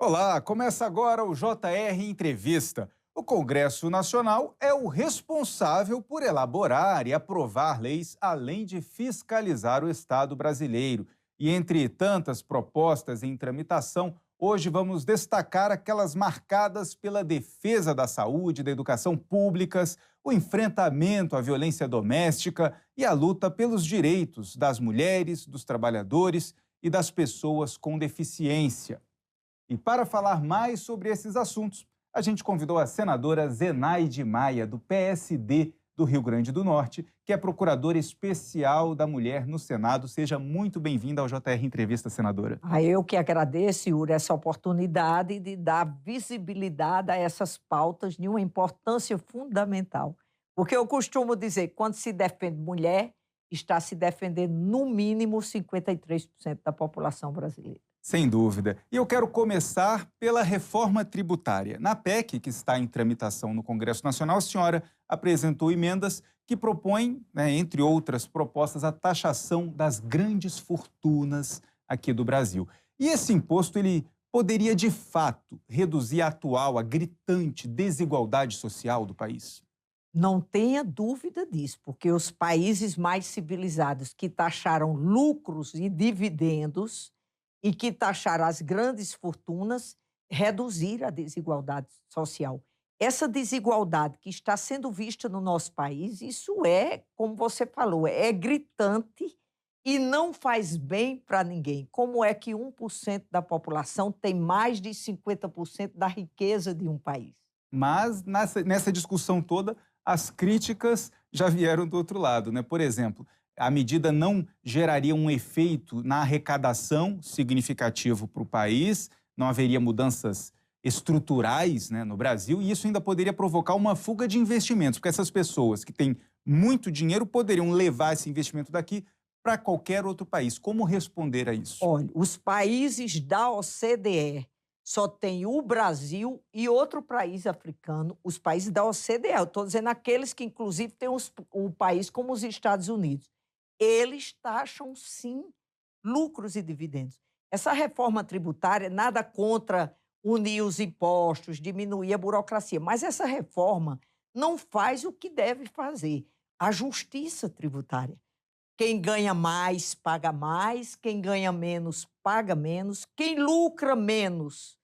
Olá, começa agora o JR Entrevista. O Congresso Nacional é o responsável por elaborar e aprovar leis, além de fiscalizar o Estado brasileiro. E entre tantas propostas em tramitação, hoje vamos destacar aquelas marcadas pela defesa da saúde, da educação públicas, o enfrentamento à violência doméstica e a luta pelos direitos das mulheres, dos trabalhadores e das pessoas com deficiência. E para falar mais sobre esses assuntos, a gente convidou a senadora Zenaide Maia, do PSD do Rio Grande do Norte, que é procuradora especial da mulher no Senado. Seja muito bem-vinda ao JR Entrevista, senadora. Eu que agradeço, Yuri, essa oportunidade de dar visibilidade a essas pautas de uma importância fundamental. Porque eu costumo dizer que quando se defende mulher, está se defendendo no mínimo 53% da população brasileira. Sem dúvida. E eu quero começar pela reforma tributária. Na PEC, que está em tramitação no Congresso Nacional, a senhora apresentou emendas que propõem, entre outras propostas, a taxação das grandes fortunas aqui do Brasil. E esse imposto, ele poderia, de fato, reduzir a atual, a gritante desigualdade social do país? Não tenha dúvida disso, porque os países mais civilizados que taxaram lucros e dividendos e que taxaram as grandes fortunas reduziram a desigualdade social. Essa desigualdade que está sendo vista no nosso país, isso é, como você falou, é gritante e não faz bem para ninguém. Como é que 1% da população tem mais de 50% da riqueza de um país? Mas nessa discussão toda, as críticas já vieram do outro lado, né? Por exemplo, a medida não geraria um efeito na arrecadação significativo para o país, não haveria mudanças estruturais, né, no Brasil, e isso ainda poderia provocar uma fuga de investimentos, porque essas pessoas que têm muito dinheiro poderiam levar esse investimento daqui para qualquer outro país. Como responder a isso? Olha, os países da OCDE só tem o Brasil e outro país africano, os países da OCDE. Eu estou dizendo aqueles que, inclusive, têm o país como os Estados Unidos. Eles taxam, sim, lucros e dividendos. Essa reforma tributária, nada contra unir os impostos, diminuir a burocracia, mas essa reforma não faz o que deve fazer, a justiça tributária. Quem ganha mais, quem ganha menos, paga menos, quem lucra menos,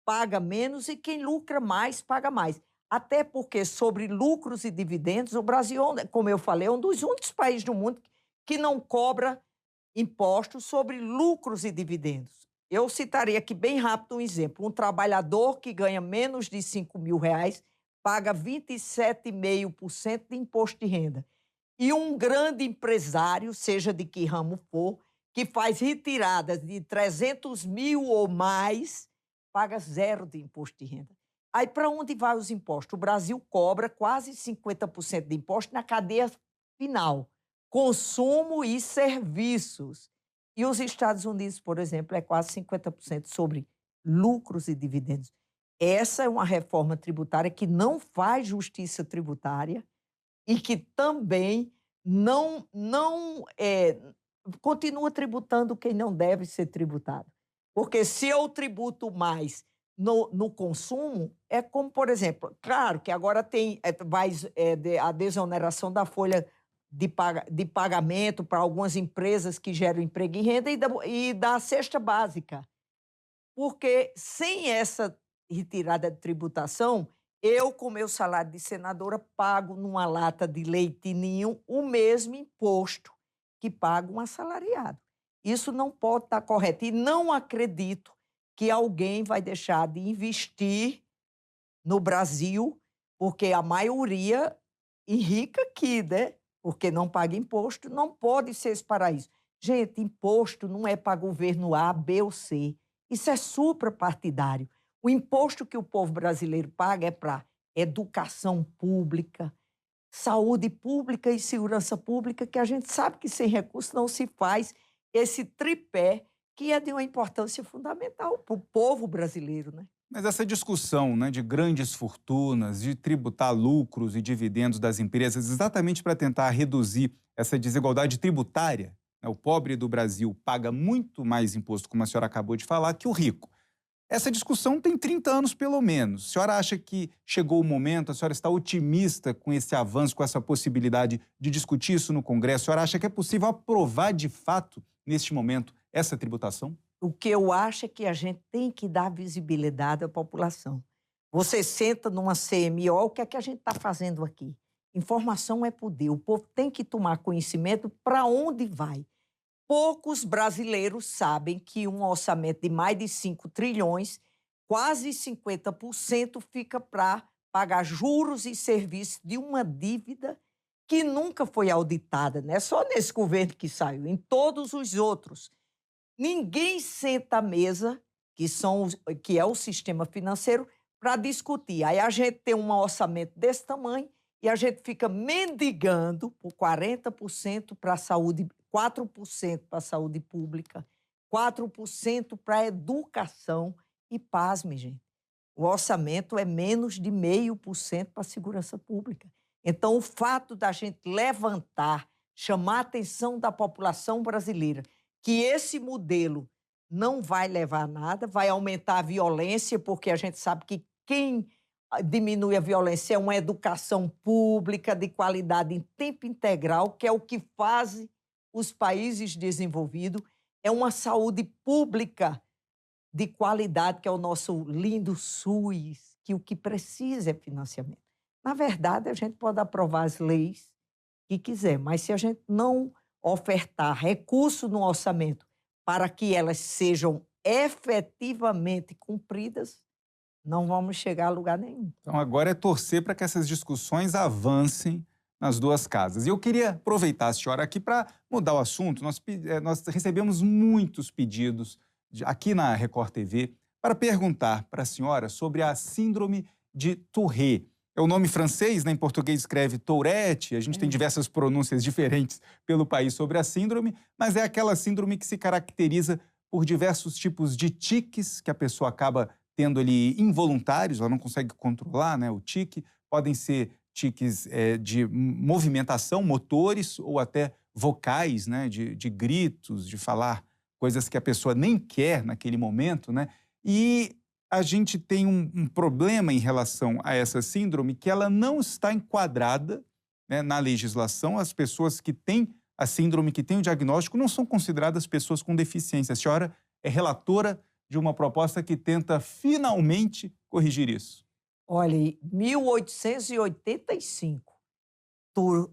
paga menos e quem lucra mais, paga mais. Até porque, sobre lucros e dividendos, o Brasil, como eu falei, é um dos únicos países do mundo que não cobra impostos sobre lucros e dividendos. Eu citaria aqui bem rápido um exemplo. Um trabalhador que ganha menos de R$ 5.000 paga 27,5% de imposto de renda. E um grande empresário, seja de que ramo for, que faz retiradas de 300 mil ou mais, paga zero de imposto de renda. Aí, para onde vai os impostos? O Brasil cobra quase 50% de imposto na cadeia final, consumo e serviços. E os Estados Unidos, por exemplo, é quase 50% sobre lucros e dividendos. Essa é uma reforma tributária que não faz justiça tributária e que também continua tributando quem não deve ser tributado. Porque se eu tributo mais no consumo, é como, por exemplo, claro que agora tem a desoneração da folha de pagamento para algumas empresas que geram emprego e renda e da cesta básica. Porque sem essa retirada de tributação, eu, com meu salário de senadora, pago numa lata de leite ninho o mesmo imposto que paga um assalariado. Isso não pode estar correto. E não acredito que alguém vai deixar de investir no Brasil, porque a maioria enrica aqui, né? Porque não paga imposto, não pode ser esse paraíso. Gente, imposto não é para governo A, B ou C. Isso é suprapartidário. O imposto que o povo brasileiro paga é para educação pública, saúde pública e segurança pública, que a gente sabe que sem recursos não se faz esse tripé que é de uma importância fundamental para o povo brasileiro, né? Mas essa discussão, né, de grandes fortunas, de tributar lucros e dividendos das empresas, exatamente para tentar reduzir essa desigualdade tributária, né, o pobre do Brasil paga muito mais imposto, como a senhora acabou de falar, que o rico. Essa discussão tem 30 anos pelo menos. A senhora acha que chegou o momento, a senhora está otimista com esse avanço, com essa possibilidade de discutir isso no Congresso? A senhora acha que é possível aprovar de fato, neste momento, essa tributação? O que eu acho é que a gente tem que dar visibilidade à população. Você senta numa CMO, o que é que a gente está fazendo aqui? Informação é poder. O povo tem que tomar conhecimento para onde vai. Poucos brasileiros sabem que um orçamento de mais de 5 trilhões, quase 50% fica para pagar juros e serviços de uma dívida que nunca foi auditada, não é só nesse governo que saiu, em todos os outros. Ninguém senta à mesa, que é o sistema financeiro, para discutir. Aí a gente tem um orçamento desse tamanho e a gente fica mendigando por 40% para a saúde, 4% para a saúde pública, 4% para a educação e, pasme, gente, o orçamento é menos de 0,5% para a segurança pública. Então, o fato da gente levantar, chamar a atenção da população brasileira, que esse modelo não vai levar a nada, vai aumentar a violência, porque a gente sabe que quem diminui a violência é uma educação pública de qualidade em tempo integral, que é o que faz os países desenvolvidos, é uma saúde pública de qualidade, que é o nosso lindo SUS, que o que precisa é financiamento. Na verdade, a gente pode aprovar as leis que quiser, mas se a gente não ofertar recursos no orçamento para que elas sejam efetivamente cumpridas, não vamos chegar a lugar nenhum. Então, agora é torcer para que essas discussões avancem nas duas casas. E eu queria aproveitar a senhora aqui para mudar o assunto. Nós recebemos muitos pedidos aqui na Record TV para perguntar para a senhora sobre a síndrome de Tourette. É o nome francês, né? Em português escreve Tourette, a gente tem diversas pronúncias diferentes pelo país sobre a síndrome, mas é aquela síndrome que se caracteriza por diversos tipos de tiques que a pessoa acaba tendo ali involuntários, ela não consegue controlar, né, o tique. Podem ser tiques de movimentação, motores ou até vocais, né, de gritos, de falar coisas que a pessoa nem quer naquele momento, né? E a gente tem um problema em relação a essa síndrome, que ela não está enquadrada, né, na legislação. As pessoas que têm a síndrome, que têm o diagnóstico, não são consideradas pessoas com deficiência. A senhora é relatora de uma proposta que tenta finalmente corrigir isso. Olha, em 1885,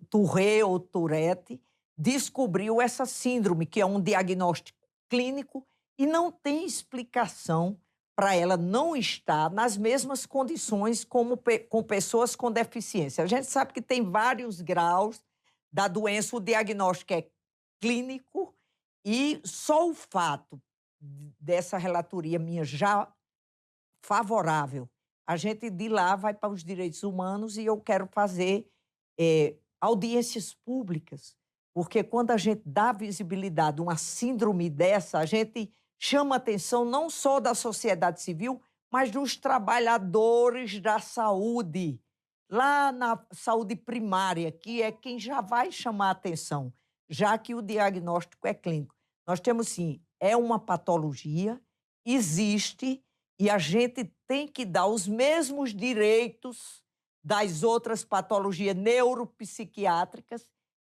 Tourette ou Tourette descobriu essa síndrome, que é um diagnóstico clínico e não tem explicação para ela não estar nas mesmas condições como com pessoas com deficiência. A gente sabe que tem vários graus da doença, o diagnóstico é clínico e só o fato dessa relatoria minha já favorável, a gente de lá vai para os direitos humanos e eu quero fazer audiências públicas, porque quando a gente dá visibilidade a uma síndrome dessa, a gente chama a atenção não só da sociedade civil, mas dos trabalhadores da saúde, lá na saúde primária, que é quem já vai chamar a atenção, já que o diagnóstico é clínico. Nós temos, sim, é uma patologia, existe, e a gente tem que dar os mesmos direitos das outras patologias neuropsiquiátricas,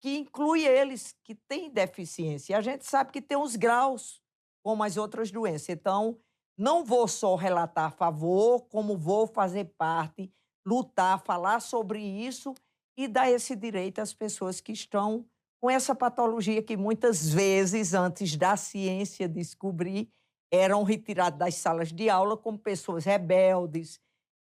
que inclui eles que têm deficiência. E a gente sabe que tem os graus, como as outras doenças. Então, não vou só relatar a favor, como vou fazer parte, lutar, falar sobre isso e dar esse direito às pessoas que estão com essa patologia que muitas vezes, antes da ciência descobrir, eram retiradas das salas de aula como pessoas rebeldes,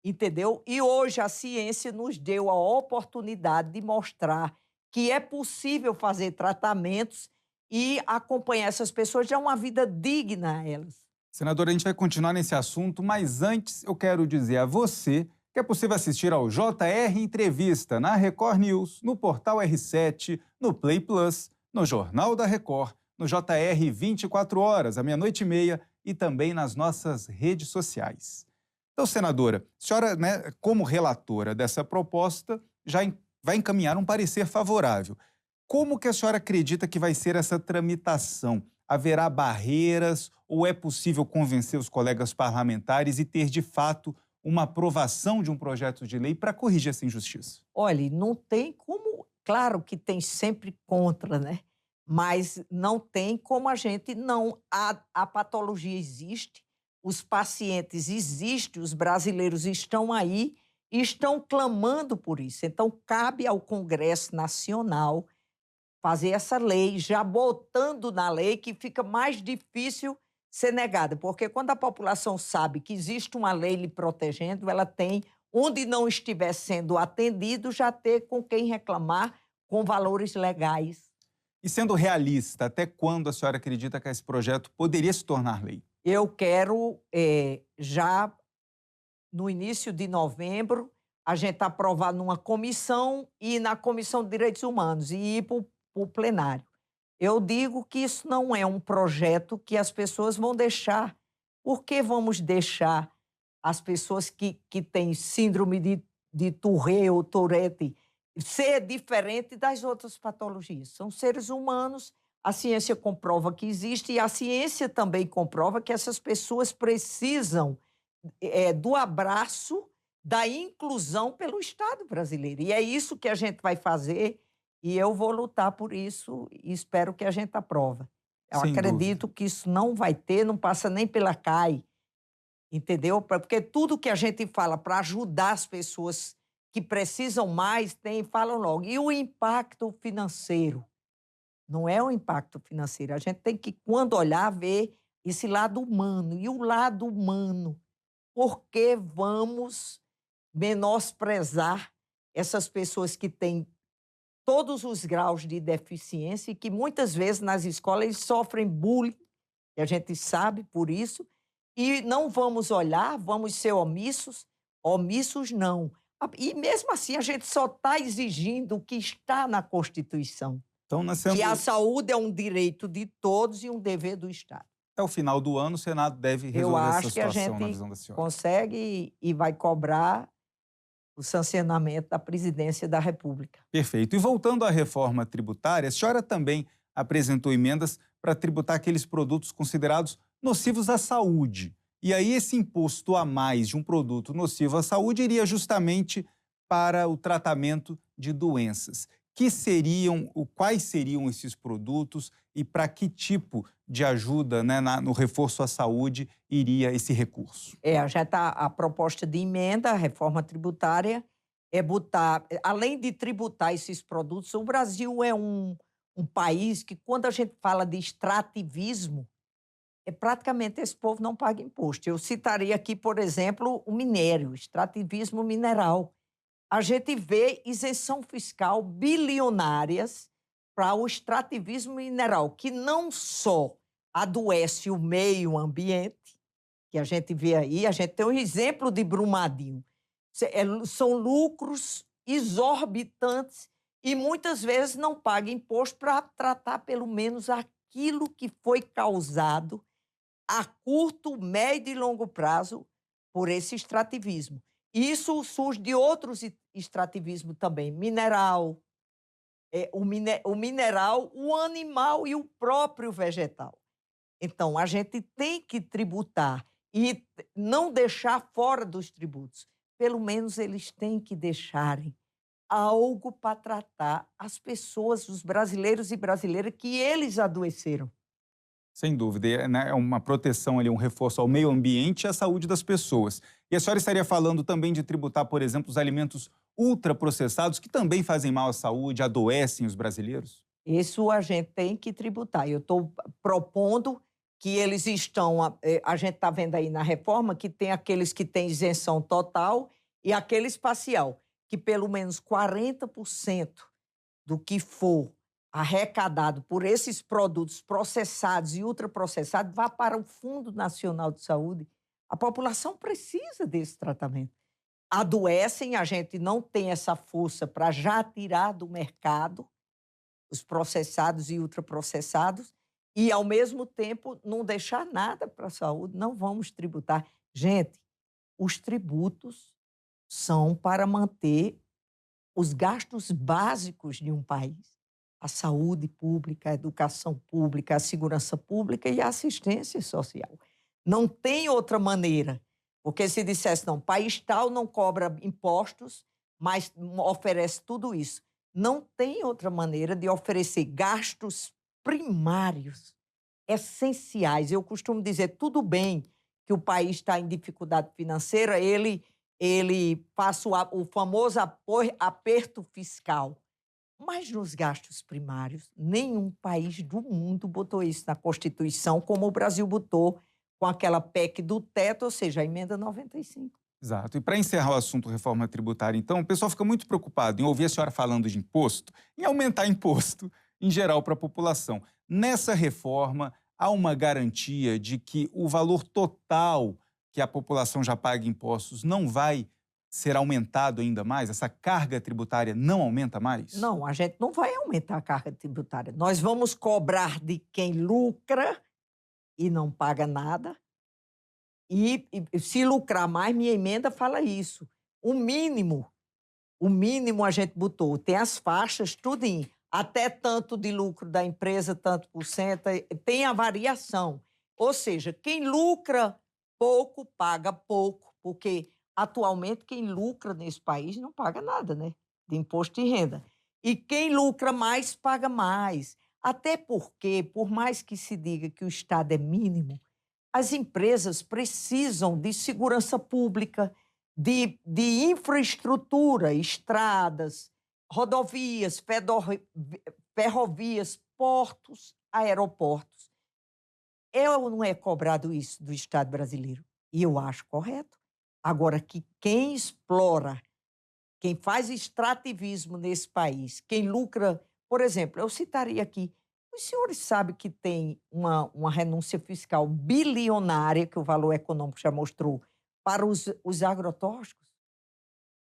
entendeu? E hoje a ciência nos deu a oportunidade de mostrar que é possível fazer tratamentos e acompanhar essas pessoas, dar uma vida digna a elas. Senadora, a gente vai continuar nesse assunto, mas antes eu quero dizer a você que é possível assistir ao JR Entrevista na Record News, no Portal R7, no Play Plus, no Jornal da Record, no JR 24 horas, à 00:30 e também nas nossas redes sociais. Então, senadora, a senhora, né, como relatora dessa proposta, já vai encaminhar um parecer favorável. Como que a senhora acredita que vai ser essa tramitação? Haverá barreiras ou é possível convencer os colegas parlamentares e ter, de fato, uma aprovação de um projeto de lei para corrigir essa injustiça? Olhe, não tem como, claro que tem sempre contra, né, mas não tem como a gente não a patologia existe, os pacientes existem, os brasileiros estão aí e estão clamando por isso. Então cabe ao Congresso Nacional fazer essa lei, já botando na lei que fica mais difícil ser negada, porque quando a população sabe que existe uma lei lhe protegendo, ela tem, onde não estiver sendo atendido, já ter com quem reclamar com valores legais. E sendo realista, até quando a senhora acredita que esse projeto poderia se tornar lei? Eu quero, já no início de novembro, a gente aprovar numa comissão e na Comissão de Direitos Humanos e ir para o plenário. Eu digo que isso não é um projeto que as pessoas vão deixar. Por que vamos deixar as pessoas que têm síndrome de Tourette ou Tourette ser diferente das outras patologias? São seres humanos, a ciência comprova que existe e a ciência também comprova que essas pessoas precisam do abraço, da inclusão pelo Estado brasileiro. E é isso que a gente vai fazer e eu vou lutar por isso e espero que a gente aprova. Eu Sem dúvida. acredito que isso não vai ter, não passa nem pela CAI, entendeu? Porque tudo que a gente fala para ajudar as pessoas que precisam mais, falam logo. E o impacto financeiro? Não é o impacto financeiro. A gente tem que, quando olhar, ver esse lado humano. E o lado humano, por que vamos menosprezar essas pessoas que têm todos os graus de deficiência e que muitas vezes nas escolas eles sofrem bullying, e a gente sabe por isso, e não vamos olhar, vamos ser omissos? Omissos não. E mesmo assim a gente só está exigindo o que está na Constituição, Então, que a nascendo saúde é um direito de todos e um dever do Estado. até o final do ano, o Senado deve Eu resolver essa acho que a situação, na gente visão da senhora. consegue e vai cobrar o sancionamento da Presidência da República. Perfeito. E voltando à reforma tributária, a senhora também apresentou emendas para tributar aqueles produtos considerados nocivos à saúde. E aí esse imposto a mais de um produto nocivo à saúde iria justamente para o tratamento de doenças. Quais seriam esses produtos e para que tipo de ajuda, né, no reforço à saúde iria esse recurso? Já está a proposta de emenda, a reforma tributária, é botar, além de tributar esses produtos, o Brasil é um país que, quando a gente fala de extrativismo, praticamente esse povo não paga imposto. Eu citaria aqui, por exemplo, o minério, extrativismo mineral. A gente vê isenção fiscal bilionárias para o extrativismo mineral, que não só adoece o meio ambiente, que a gente vê aí, a gente tem um exemplo de Brumadinho. São lucros exorbitantes e muitas vezes não paga imposto para tratar pelo menos aquilo que foi causado a curto, médio e longo prazo por esse extrativismo. Isso surge de outros extrativismo também, mineral, o mineral, o animal e o próprio vegetal. Então, a gente tem que tributar e não deixar fora dos tributos. Pelo menos eles têm que deixarem algo para tratar as pessoas, os brasileiros e brasileiras, que eles adoeceram. Sem dúvida, né, é uma proteção ali, um reforço ao meio ambiente e à saúde das pessoas. E a senhora estaria falando também de tributar, por exemplo, os alimentos ultraprocessados, que também fazem mal à saúde, adoecem os brasileiros? Isso a gente tem que tributar. Eu estou propondo que eles estão. A gente está vendo aí na reforma que tem aqueles que têm isenção total e aqueles parcial, que pelo menos 40% do que for arrecadado por esses produtos processados e ultraprocessados vá para o Fundo Nacional de Saúde. A população precisa desse tratamento. Adoecem, a gente não tem essa força para já tirar do mercado os processados e ultraprocessados e, ao mesmo tempo, não deixar nada para a saúde. Não vamos tributar. Gente, os tributos são para manter os gastos básicos de um país. a saúde pública, a educação pública, a segurança pública e a assistência social. Não tem outra maneira, porque se dissesse, não, país tal não cobra impostos, mas oferece tudo isso. Não tem outra maneira de oferecer gastos primários, essenciais. Eu costumo dizer, tudo bem que o país está em dificuldade financeira, ele faça o famoso aperto fiscal. Mas nos gastos primários, nenhum país do mundo botou isso na Constituição, como o Brasil botou com aquela PEC do teto, ou seja, a emenda 95. Exato. E para encerrar o assunto reforma tributária, então, o pessoal fica muito preocupado em ouvir a senhora falando de imposto, em aumentar imposto em geral para a população. Nessa reforma, há uma garantia de que o valor total que a população já paga em impostos não vai ser aumentado ainda mais? Essa carga tributária não aumenta mais? Não, a gente não vai aumentar a carga tributária. Nós vamos cobrar de quem lucra e não paga nada. E se lucrar mais, minha emenda fala isso. O mínimo a gente botou. Tem as faixas, tudo em até tanto de lucro da empresa, tanto por cento, tem a variação. Ou seja, quem lucra pouco, paga pouco, porque atualmente quem lucra nesse país não paga nada, né? De imposto de renda. E quem lucra mais, paga mais. Até porque, por mais que se diga que o Estado é mínimo, as empresas precisam de segurança pública, de infraestrutura, estradas, rodovias, ferrovias, portos, aeroportos. É ou não é cobrado isso do Estado brasileiro? E eu acho correto. Agora, que quem explora, quem faz extrativismo nesse país, quem lucra... Por exemplo, eu citaria aqui, os senhores sabem que tem uma renúncia fiscal bilionária, que o valor econômico já mostrou, para os agrotóxicos?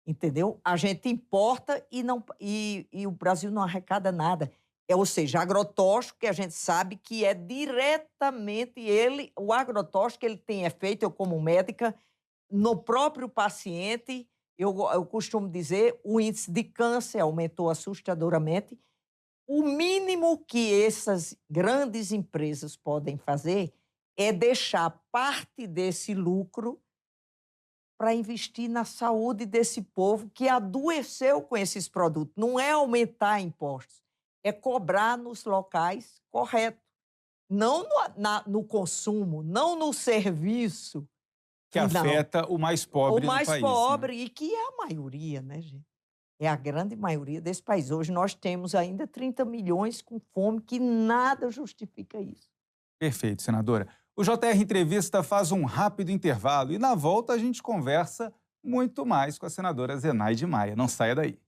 Entendeu? A gente importa e o Brasil não arrecada nada. Ou seja, agrotóxico que a gente sabe que é diretamente o agrotóxico ele tem efeito, eu como médica, no próprio paciente. Eu costumo dizer, o índice de câncer aumentou assustadoramente. O mínimo que essas grandes empresas podem fazer é deixar parte desse lucro para investir na saúde desse povo que adoeceu com esses produtos. Não é aumentar impostos, é cobrar nos locais corretos. Não no consumo, não no serviço. Que afeta o mais pobre O do mais país, né? pobre, e que é a maioria, né, gente? É a grande maioria desse país. Hoje nós temos ainda 30 milhões com fome, que nada justifica isso. Perfeito, senadora. O JR Entrevista faz um rápido intervalo e, na volta, a gente conversa muito mais com a senadora Zenaide Maia. Não saia daí.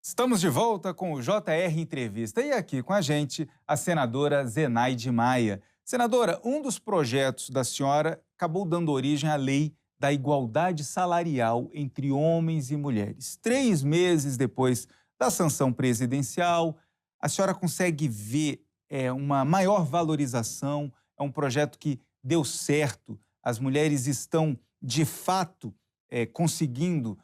Estamos de volta com o JR Entrevista e aqui com a gente a senadora Zenaide Maia. Senadora, um dos projetos da senhora acabou dando origem à lei da igualdade salarial entre homens e mulheres. 3 meses depois da sanção presidencial, a senhora consegue ver uma maior valorização? É um projeto que deu certo? As mulheres estão, de fato, conseguindo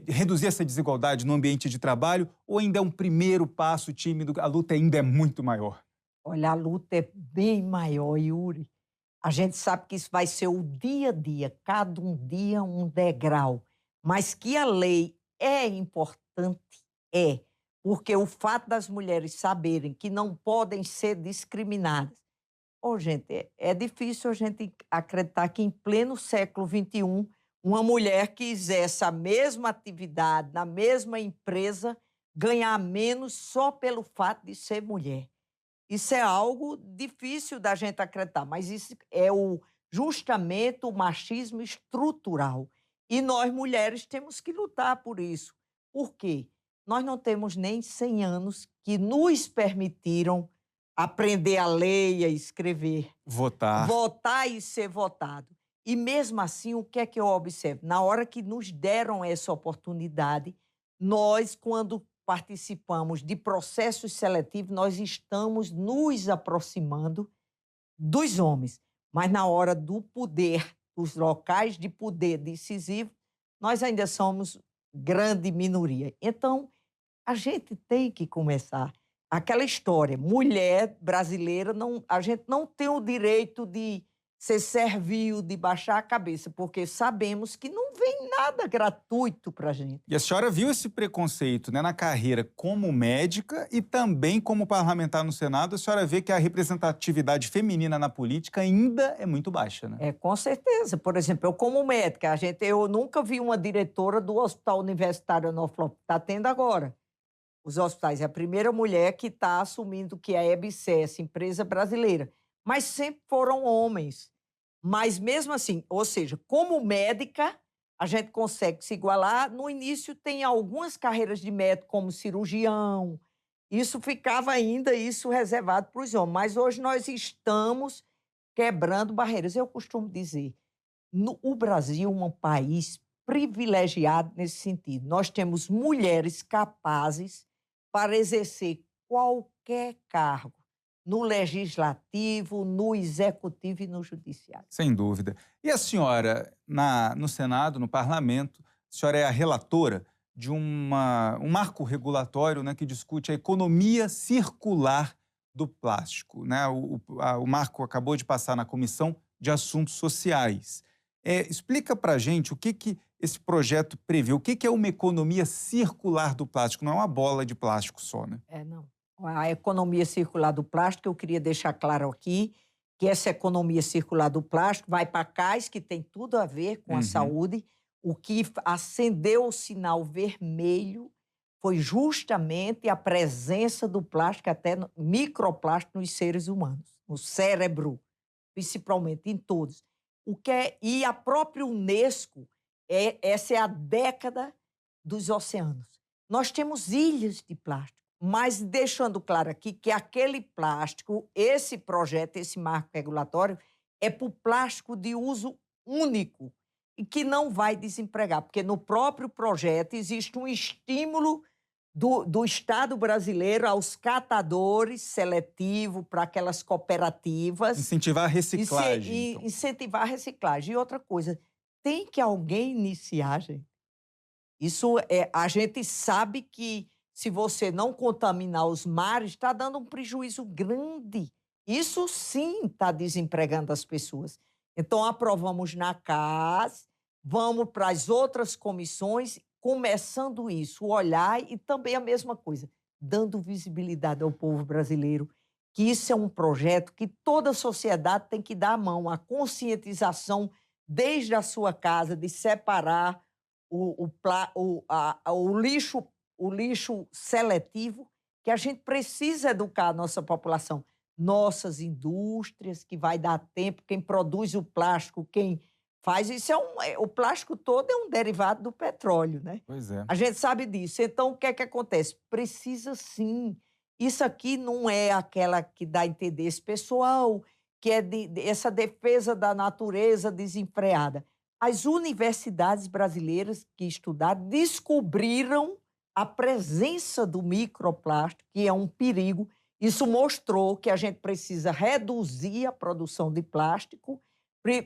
reduzir essa desigualdade no ambiente de trabalho, ou ainda é um primeiro passo tímido, a luta ainda é muito maior? Olha, a luta é bem maior, Yuri. A gente sabe que isso vai ser o dia a dia, cada um dia um degrau. Mas que a lei é importante, porque o fato das mulheres saberem que não podem ser discriminadas. Gente, é difícil a gente acreditar que em pleno século XXI, uma mulher que exerce a mesma atividade na mesma empresa ganhar menos só pelo fato de ser mulher. Isso é algo difícil da gente acreditar, mas isso é justamente o machismo estrutural. E nós, mulheres, temos que lutar por isso. Por quê? Nós não temos nem 100 anos que nos permitiram aprender a ler e a escrever. Votar. Votar e ser votado. E mesmo assim, o que é que eu observo? Na hora que nos deram essa oportunidade, nós, quando participamos de processos seletivos, nós estamos nos aproximando dos homens. Mas na hora do poder, dos locais de poder decisivo, nós ainda somos grande minoria. Então, A gente tem que começar. Aquela história, mulher brasileira, não, a gente não tem o direito de ser servil, de baixar a cabeça, porque sabemos que não vem nada gratuito para a gente. E a senhora viu esse preconceito, né, na carreira como médica e também como parlamentar no Senado. A senhora vê que a representatividade feminina na política ainda é muito baixa, né? É, com certeza. Por exemplo, eu como médica, eu nunca vi uma diretora do Hospital Universitário Onofre, está tendo agora. Os hospitais, é a primeira mulher que está assumindo que é a EBSERH, empresa brasileira. Mas sempre foram homens. Mas mesmo assim, ou seja, como médica, a gente consegue se igualar. No início tem algumas carreiras de médico, como cirurgião. Isso ficava ainda isso reservado para os homens. Mas hoje nós estamos quebrando barreiras. Eu costumo dizer, o Brasil é um país privilegiado nesse sentido. Nós temos mulheres capazes para exercer qualquer cargo, no legislativo, no executivo e no judiciário. Sem dúvida. E a senhora, no Senado, no parlamento, a senhora é a relatora de um marco regulatório, né, que discute a economia circular do plástico, né? O marco acabou de passar na Comissão de Assuntos Sociais. Explica para a gente o que esse projeto prevê, o que é uma economia circular do plástico, não é uma bola de plástico só, né? Não. A economia circular do plástico, eu queria deixar claro aqui que essa economia circular do plástico vai para CAIS, que tem tudo a ver com a saúde. O que acendeu o sinal vermelho foi justamente a presença do plástico, até microplástico, nos seres humanos, no cérebro, principalmente, em todos. E a própria Unesco, essa é a década dos oceanos. Nós temos ilhas de plástico, mas deixando claro aqui que aquele plástico, esse projeto, esse marco regulatório, é para o plástico de uso único e que não vai desempregar, porque no próprio projeto existe um estímulo do Estado brasileiro aos catadores seletivo para aquelas cooperativas. Incentivar a reciclagem. Então. Incentivar a reciclagem. E outra coisa, tem que alguém iniciar, gente. Isso a gente sabe que se você não contaminar os mares, está dando um prejuízo grande. Isso sim está desempregando as pessoas. Então, aprovamos na CAS, vamos para as outras comissões, começando isso, olhar e também a mesma coisa, dando visibilidade ao povo brasileiro, que isso é um projeto que toda a sociedade tem que dar a mão, a conscientização desde a sua casa, de separar o lixo seletivo, que a gente precisa educar a nossa população. Nossas indústrias, que vai dar tempo, quem produz o plástico, quem faz isso, o plástico todo é um derivado do petróleo, né? Pois é. A gente sabe disso. Então, o que é que acontece? Precisa sim. Isso aqui não é aquela que dá interesse pessoal, que é essa defesa da natureza desenfreada. As universidades brasileiras que estudaram descobriram a presença do microplástico, que é um perigo. Isso mostrou que a gente precisa reduzir a produção de plástico.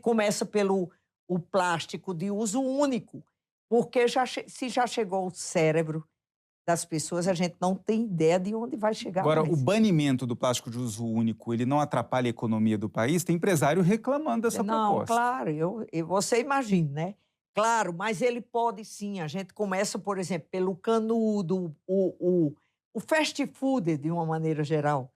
Começa pelo o plástico de uso único, porque se já chegou ao cérebro das pessoas, a gente não tem ideia de onde vai chegar. Agora, mais. O banimento do plástico de uso único, ele não atrapalha a economia do país? Tem empresário reclamando dessa proposta. Não, claro, você imagina, né? Claro, mas ele pode sim. A gente começa, por exemplo, pelo canudo, o fast food, de uma maneira geral.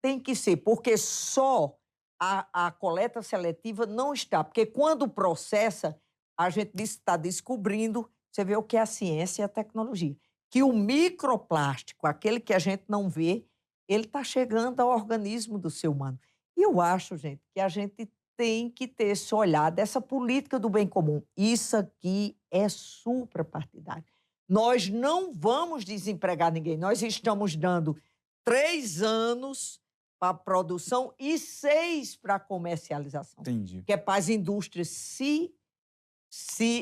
Tem que ser, porque só a coleta seletiva não está. Porque quando processa, a gente está descobrindo, você vê o que é a ciência e a tecnologia, que o microplástico, aquele que a gente não vê, ele está chegando ao organismo do ser humano. E eu acho, gente, que a gente tem que ter esse olhar dessa política do bem comum. Isso aqui é suprapartidário. Nós não vamos desempregar ninguém. Nós estamos dando 3 anos para a produção e 6 para a comercialização. Entendi. Que é para as indústrias se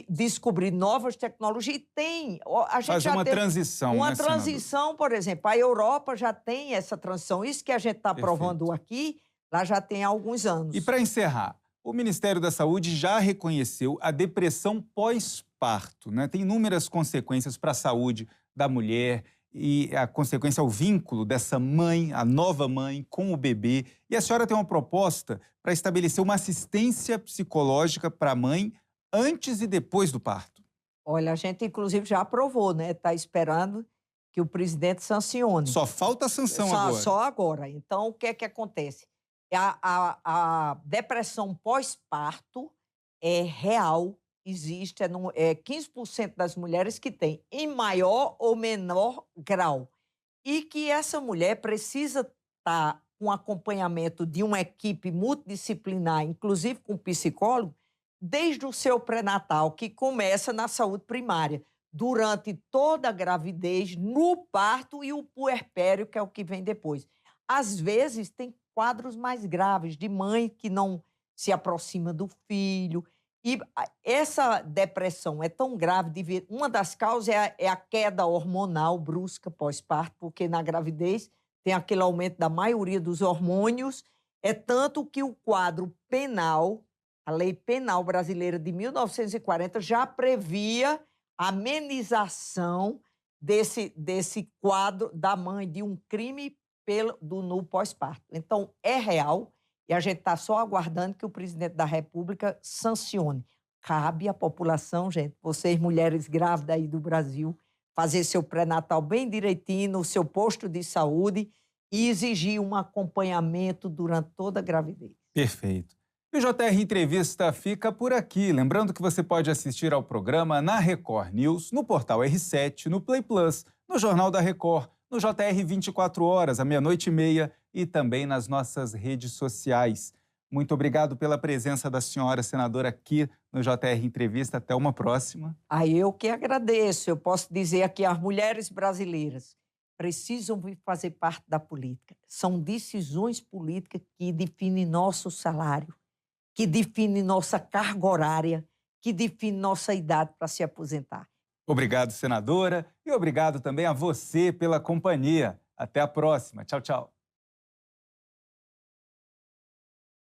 descobrir novas tecnologias. E tem. A gente Faz uma transição, uma né, transição, senador? por exemplo. A Europa já tem essa transição. Isso que a gente está aprovando aqui, lá já tem há alguns anos. E para encerrar, o Ministério da Saúde já reconheceu a depressão pós-parto, né? Tem inúmeras consequências para a saúde da mulher e a consequência é o vínculo dessa mãe, a nova mãe, com o bebê. E a senhora tem uma proposta para estabelecer uma assistência psicológica para a mãe antes e depois do parto. Olha, a gente inclusive já aprovou, né? Está esperando que o presidente sancione. Só falta a sanção Só, agora. só agora. Então, o que é que acontece? A depressão pós-parto é real, existe, é 15% das mulheres que têm, em maior ou menor grau. E que essa mulher precisa estar com acompanhamento de uma equipe multidisciplinar, inclusive com psicólogo, desde o seu pré-natal, que começa na saúde primária, durante toda a gravidez, no parto e o puerpério, que é o que vem depois. Às vezes, tem quadros mais graves de mãe que não se aproxima do filho. E essa depressão é tão grave, uma das causas é a queda hormonal brusca pós-parto, porque na gravidez tem aquele aumento da maioria dos hormônios. É tanto que o quadro penal, a lei penal brasileira de 1940, já previa a amenização desse quadro da mãe de um crime no pós-parto. Então, é real e a gente está só aguardando que o presidente da República sancione. Cabe à população, gente, vocês mulheres grávidas aí do Brasil, fazer seu pré-natal bem direitinho no seu posto de saúde e exigir um acompanhamento durante toda a gravidez. Perfeito. E o JR Entrevista fica por aqui. Lembrando que você pode assistir ao programa na Record News, no portal R7, no Play Plus, no Jornal da Record, no JR 24 horas, à 00h30 e também nas nossas redes sociais. Muito obrigado pela presença da senhora senadora aqui no JR Entrevista. Até uma próxima. Eu que agradeço. Eu posso dizer aqui, as mulheres brasileiras precisam vir fazer parte da política. São decisões políticas que definem nosso salário, que definem nossa carga horária, que definem nossa idade para se aposentar. Obrigado, senadora, e obrigado também a você pela companhia. Até a próxima. Tchau, tchau.